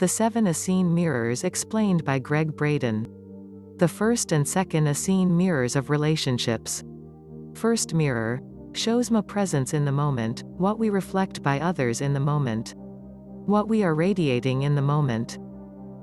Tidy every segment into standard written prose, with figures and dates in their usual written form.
The 7 Essene Mirrors explained by Gregg Braden. The first and second Essene Mirrors of relationships. First mirror shows my presence in the moment, what we reflect by others in the moment, what we are radiating in the moment.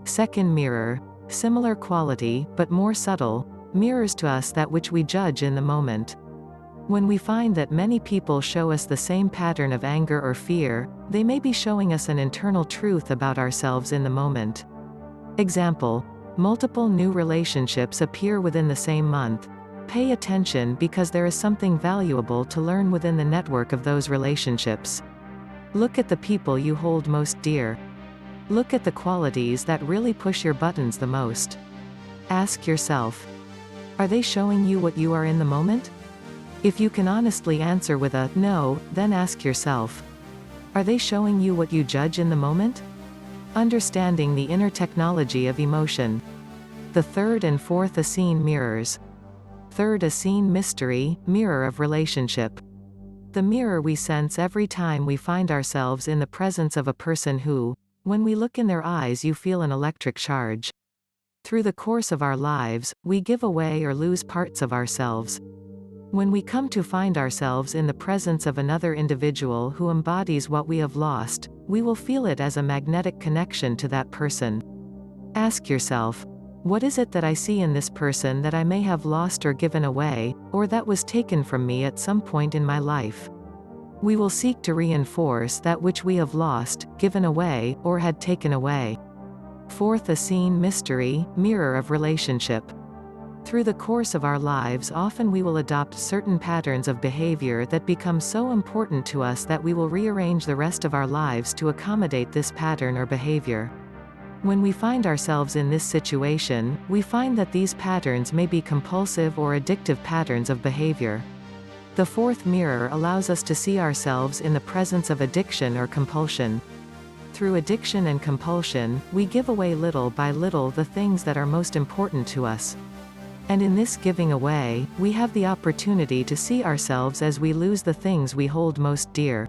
Second mirror, similar quality, but more subtle, mirrors to us that which we judge in the moment. When we find that many people show us the same pattern of anger or fear, they may be showing us an internal truth about ourselves in the moment. Example: multiple new relationships appear within the same month. Pay attention because there is something valuable to learn within the network of those relationships. Look at the people you hold most dear. Look at the qualities that really push your buttons the most. Ask yourself, are they showing you what you are in the moment? If you can honestly answer with a no, then ask yourself, are they showing you what you judge in the moment? Understanding the inner technology of emotion. The third and fourth Essene Mirrors. Third Essene Mystery, mirror of relationship. The mirror we sense every time we find ourselves in the presence of a person who, when we look in their eyes, you feel an electric charge. Through the course of our lives, we give away or lose parts of ourselves. When we come to find ourselves in the presence of another individual who embodies what we have lost, we will feel it as a magnetic connection to that person. Ask yourself, what is it that I see in this person that I may have lost or given away, or that was taken from me at some point in my life? We will seek to reinforce that which we have lost, given away, or had taken away. Fourth Essene Mystery, mirror of relationship. Through the course of our lives, often we will adopt certain patterns of behavior that become so important to us that we will rearrange the rest of our lives to accommodate this pattern or behavior. When we find ourselves in this situation, we find that these patterns may be compulsive or addictive patterns of behavior. The fourth mirror allows us to see ourselves in the presence of addiction or compulsion. Through addiction and compulsion, we give away little by little the things that are most important to us. And in this giving away, we have the opportunity to see ourselves as we lose the things we hold most dear.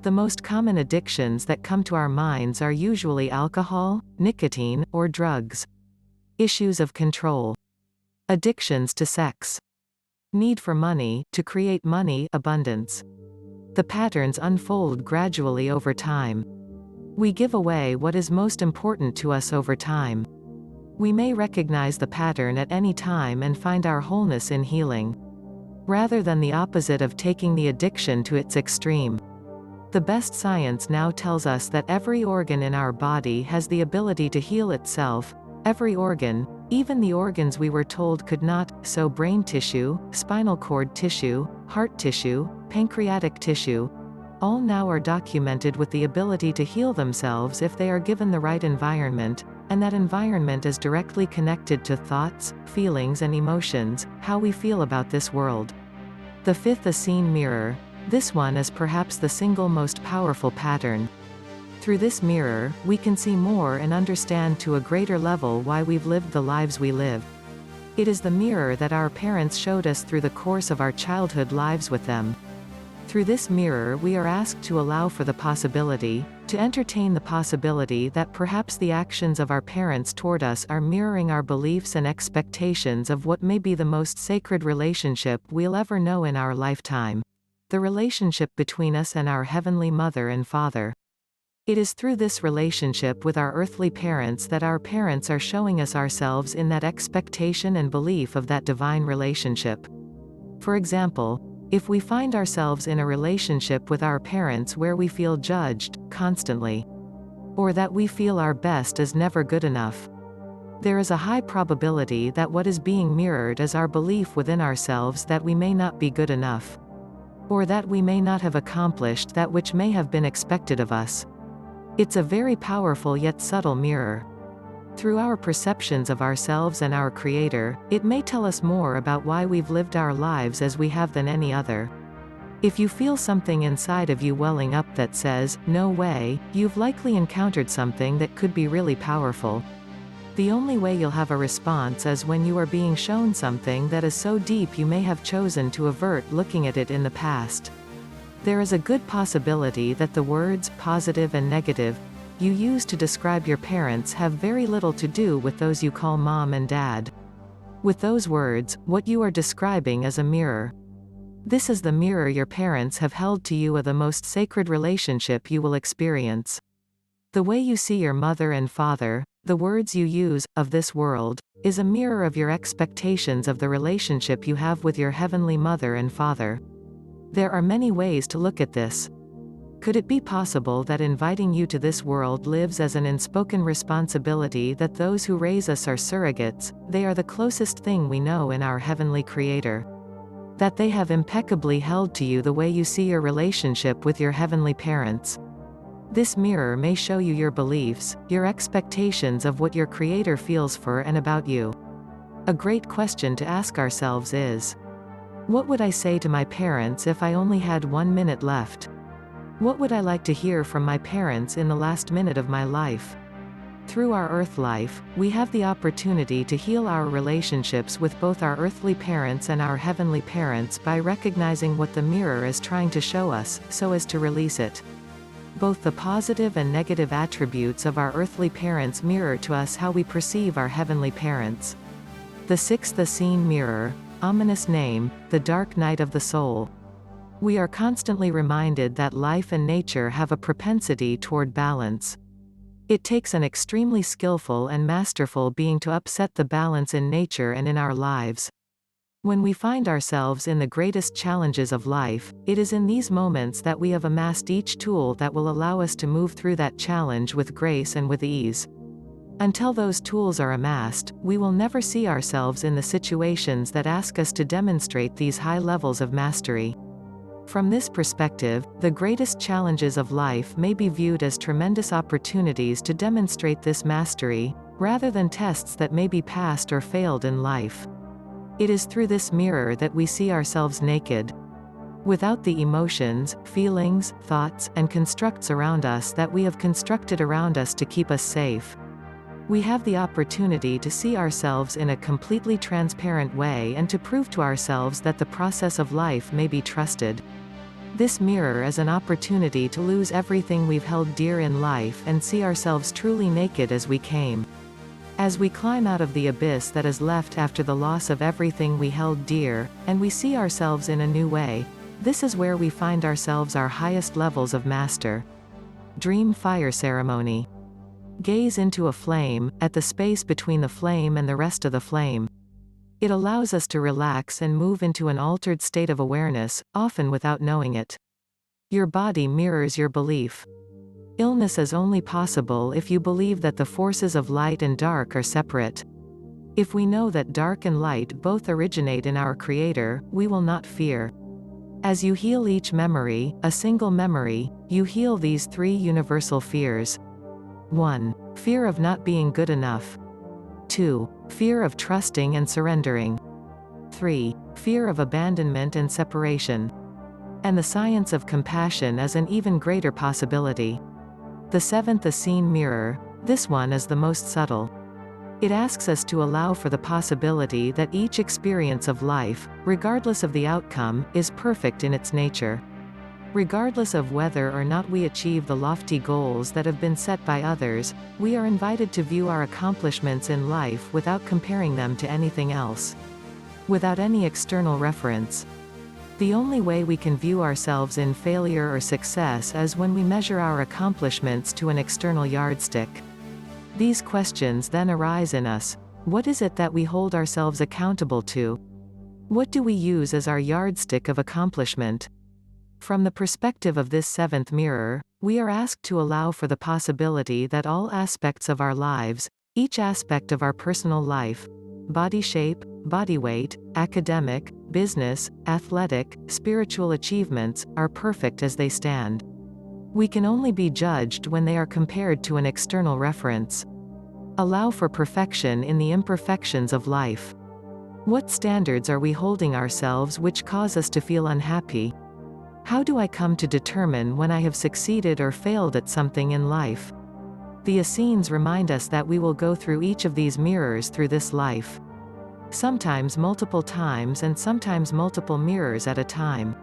The most common addictions that come to our minds are usually alcohol, nicotine, or drugs. Issues of control. Addictions to sex. Need for money, to create money, abundance. The patterns unfold gradually over time. We give away what is most important to us over time. We may recognize the pattern at any time and find our wholeness in healing, rather than the opposite of taking the addiction to its extreme. The best science now tells us that every organ in our body has the ability to heal itself. Every organ, even the organs we were told could not, so brain tissue, spinal cord tissue, heart tissue, pancreatic tissue, all now are documented with the ability to heal themselves if they are given the right environment, and that environment is directly connected to thoughts, feelings and emotions, how we feel about this world. The fifth Essene Mirror. This one is perhaps the single most powerful pattern. Through this mirror, we can see more and understand to a greater level why we've lived the lives we live. It is the mirror that our parents showed us through the course of our childhood lives with them. Through this mirror we are asked to allow for the possibility, to entertain the possibility that perhaps the actions of our parents toward us are mirroring our beliefs and expectations of what may be the most sacred relationship we'll ever know in our lifetime. The relationship between us and our Heavenly Mother and Father. It is through this relationship with our earthly parents that our parents are showing us ourselves in that expectation and belief of that divine relationship. For example, if we find ourselves in a relationship with our parents where we feel judged, constantly, or that we feel our best is never good enough, there is a high probability that what is being mirrored is our belief within ourselves that we may not be good enough, or that we may not have accomplished that which may have been expected of us. It's a very powerful yet subtle mirror. Through our perceptions of ourselves and our Creator, it may tell us more about why we've lived our lives as we have than any other. If you feel something inside of you welling up that says, "No way," you've likely encountered something that could be really powerful. The only way you'll have a response is when you are being shown something that is so deep you may have chosen to avert looking at it in the past. There is a good possibility that the words positive and negative you use to describe your parents have very little to do with those you call mom and dad. With those words, what you are describing is a mirror. This is the mirror your parents have held to you, of the most sacred relationship you will experience. The way you see your mother and father, the words you use, of this world, is a mirror of your expectations of the relationship you have with your heavenly mother and father. There are many ways to look at this. Could it be possible that inviting you to this world lives as an unspoken responsibility, that those who raise us are surrogates, they are the closest thing we know in our heavenly Creator? That they have impeccably held to you the way you see your relationship with your heavenly parents. This mirror may show you your beliefs, your expectations of what your Creator feels for and about you. A great question to ask ourselves is, what would I say to my parents if I only had 1 minute left? What would I like to hear from my parents in the last minute of my life? Through our earth life, we have the opportunity to heal our relationships with both our earthly parents and our heavenly parents by recognizing what the mirror is trying to show us, so as to release it. Both the positive and negative attributes of our earthly parents mirror to us how we perceive our heavenly parents. The sixth Essene Mirror, ominous name, the dark night of the soul. We are constantly reminded that life and nature have a propensity toward balance. It takes an extremely skillful and masterful being to upset the balance in nature and in our lives. When we find ourselves in the greatest challenges of life, it is in these moments that we have amassed each tool that will allow us to move through that challenge with grace and with ease. Until those tools are amassed, we will never see ourselves in the situations that ask us to demonstrate these high levels of mastery. From this perspective, the greatest challenges of life may be viewed as tremendous opportunities to demonstrate this mastery, rather than tests that may be passed or failed in life. It is through this mirror that we see ourselves naked. Without the emotions, feelings, thoughts, and constructs around us that we have constructed around us to keep us safe, we have the opportunity to see ourselves in a completely transparent way and to prove to ourselves that the process of life may be trusted. This mirror is an opportunity to lose everything we've held dear in life and see ourselves truly naked as we came. As we climb out of the abyss that is left after the loss of everything we held dear, and we see ourselves in a new way, this is where we find ourselves our highest levels of master. Dream Fire Ceremony. Gaze into a flame, at the space between the flame and the rest of the flame. It allows us to relax and move into an altered state of awareness, often without knowing it. Your body mirrors your belief. Illness is only possible if you believe that the forces of light and dark are separate. If we know that dark and light both originate in our Creator, we will not fear. As you heal each memory, a single memory, you heal these three universal fears. 1. Fear of not being good enough. 2. Fear of trusting and surrendering. 3. Fear of abandonment and separation. And the science of compassion is an even greater possibility. The seventh Essene Mirror, this one is the most subtle. It asks us to allow for the possibility that each experience of life, regardless of the outcome, is perfect in its nature. Regardless of whether or not we achieve the lofty goals that have been set by others, we are invited to view our accomplishments in life without comparing them to anything else. Without any external reference. The only way we can view ourselves in failure or success is when we measure our accomplishments to an external yardstick. These questions then arise in us. What is it that we hold ourselves accountable to? What do we use as our yardstick of accomplishment? From the perspective of this seventh mirror, we are asked to allow for the possibility that all aspects of our lives, each aspect of our personal life, body shape, body weight, academic, business, athletic, spiritual achievements, are perfect as they stand. We can only be judged when they are compared to an external reference. Allow for perfection in the imperfections of life. What standards are we holding ourselves which cause us to feel unhappy? How do I come to determine when I have succeeded or failed at something in life? The Essenes remind us that we will go through each of these mirrors through this life. Sometimes multiple times and sometimes multiple mirrors at a time.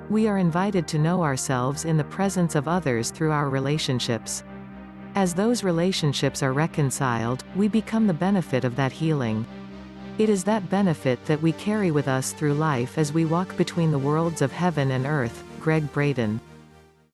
We are invited to know ourselves in the presence of others through our relationships. As those relationships are reconciled, we become the benefit of that healing. It is that benefit that we carry with us through life as we walk between the worlds of heaven and earth. Gregg Braden.